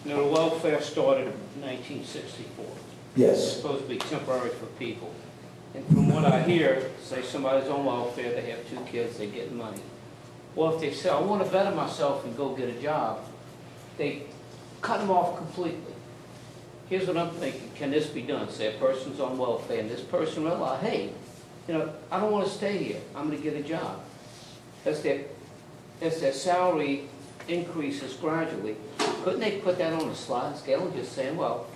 You know, the welfare started in 1964. It's Yes. supposed to be temporary for people. And from what I hear, say somebody's on welfare, they have 2 kids, they get money. Well, if they say, I want to better myself and go get a job, they cut them off completely. Here's what I'm thinking, can this be done? Say a person's on welfare and this person realizes, hey, you know, I don't want to stay here, I'm going to get a job. As their salary increases gradually, couldn't they put that on a sliding scale and just saying, well,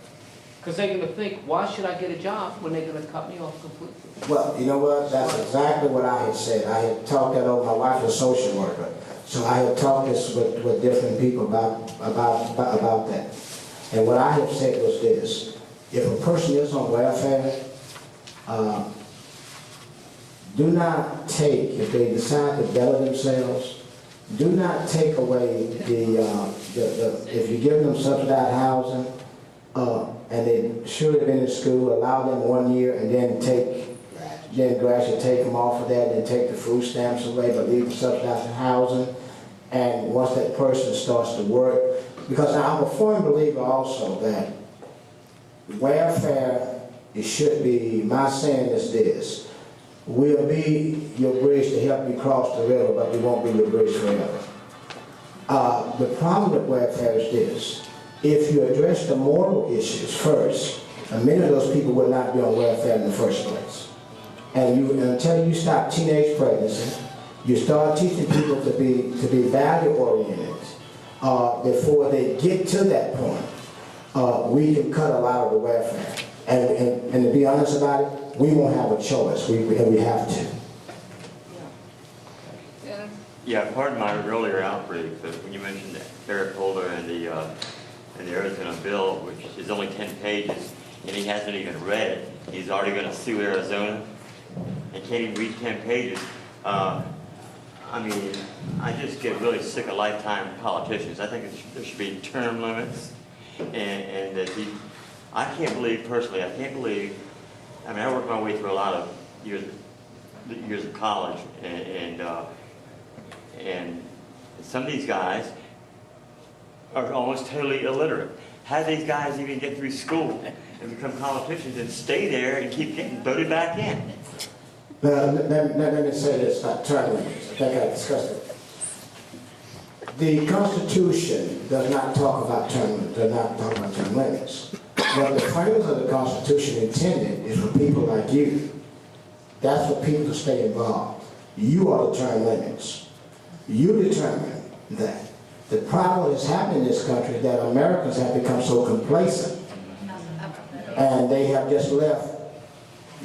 because they're going to think, why should I get a job when they're going to cut me off completely? Well, you know what? That's exactly what I had said. I had talked that over. My wife is a social worker, so I had talked this with different people about that. And what I have said was this: if a person is on welfare, do not take, if they decide to better themselves, do not take away if you give them subsidized housing, and they should have been in school, allow them 1 year and then gradually take them off of that, and then take the food stamps away, but leave them subsidized housing. And once that person starts to work, because I'm a firm believer also that welfare, it should be, my saying is this: we'll be your bridge to help you cross the river, but we won't be your bridge forever. The problem with welfare is this: if you address the moral issues first, many of those people will not be on welfare in the first place. And until you stop teenage pregnancy, you start teaching people to be value oriented. Before they get to that point, we can cut a lot of the welfare. And to be honest about it, we won't have a choice. We have to. Yeah, pardon my earlier outbreak, but when you mentioned Eric Holder and the Arizona bill, which is only 10 pages, and he hasn't even read it, he's already going to sue Arizona and can't even read 10 pages. I mean, I just get really sick of lifetime politicians. I think there should be term limits, and that I can't believe, personally, I can't believe, I mean, I worked my way through a lot of years of college, and some of these guys are almost totally illiterate. How do these guys even get through school and become politicians and stay there and keep getting voted back in? Let me say this about term limits. I think I discussed it. The Constitution does not talk about term limits. What the framers of the Constitution intended is for people like you. That's for people to stay involved. You are the term limits. You determine that. The problem that's happening in this country is that Americans have become so complacent, and they have just left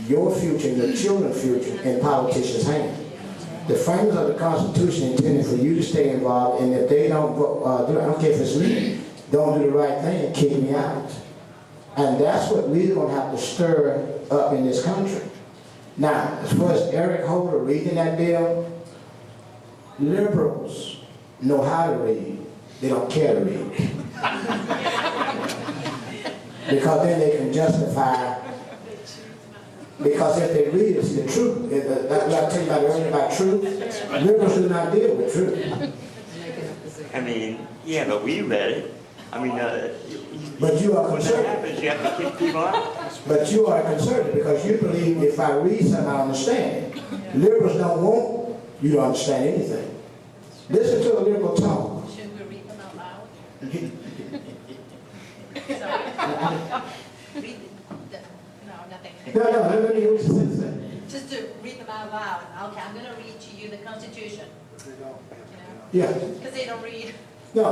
your future and your children's future in politicians' hands. The framers of the Constitution intended for you to stay involved, and if they don't I don't care if it's me, don't do the right thing and kick me out. And that's what we're going to have to stir up in this country. Now, as far as Eric Holder reading that bill, liberals know how to read. They don't care to read. Because then they can justify. Because if they read, it's the truth. That's what I tell you about earlier about truth. Liberals do not deal with truth. I mean, yeah, but we read it. I mean, but you are when that conservative. happens, you have to kick people out. But you are conservative because you believe if I read something, I understand it. Liberals don't want you to understand anything. Listen to a liberal talk. Should we read them out loud? Read no, nothing. No, let me hear what you say. Just to read them out loud. Okay, I'm going to read to you the Constitution. Yeah. Because they don't read. No,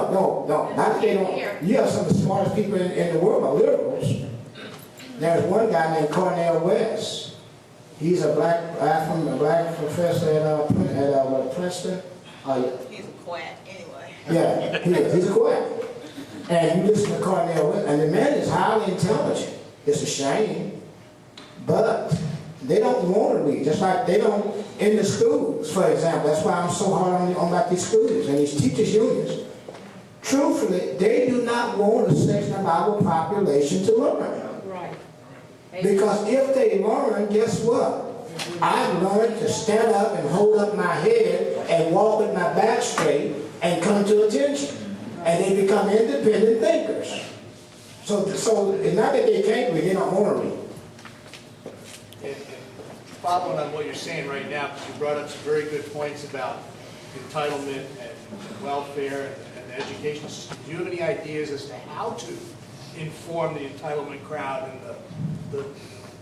not they don't. You have some of the smartest people in the world are liberals. There's one guy named Cornel West. He's a black professor at Princeton. He's a quack anyway. Yeah, he is. He's a quack. And you listen to Cornel West, and the man is highly intelligent. It's a shame, but they don't want to read. Just like they don't in the schools, for example. That's why I'm so hard on like these schools and these teachers' unions. Truthfully, they do not want a section of our population to learn. Right. Because if they learn, guess what? I've learned to stand up and hold up my head and walk with my back straight and come to attention. and they become independent thinkers. So it's not that they can't read, they don't want to read. And following on what you're saying right now, because you brought up some very good points about entitlement and welfare and the education system. Do you have any ideas as to how to inform the entitlement crowd and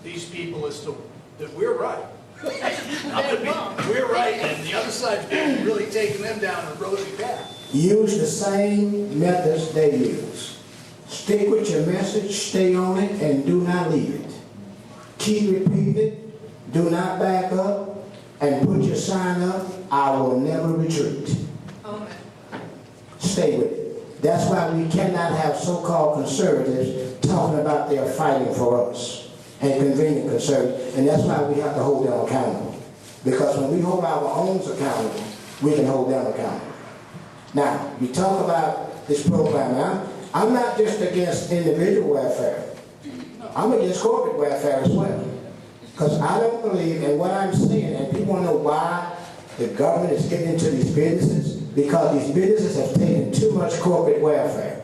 these people as to that we're right? We're right, and the other side's been really taking them down a rosy path. Use the same methods they use. Stick with your message, stay on it, and do not leave it. Keep repeating it, do not back up, and put your sign up, I will never retreat. Stay with it. That's why we cannot have so-called conservatives talking about they're fighting for us and convening conservatives, and that's why we have to hold them accountable. Because when we hold our own accountable, we can hold them accountable. Now, we talk about this program. Now, I'm not just against individual welfare. I'm against corporate welfare as well. Because I don't believe in what I'm seeing, and people want to know why the government is getting into these businesses, because these businesses have taken too much corporate welfare.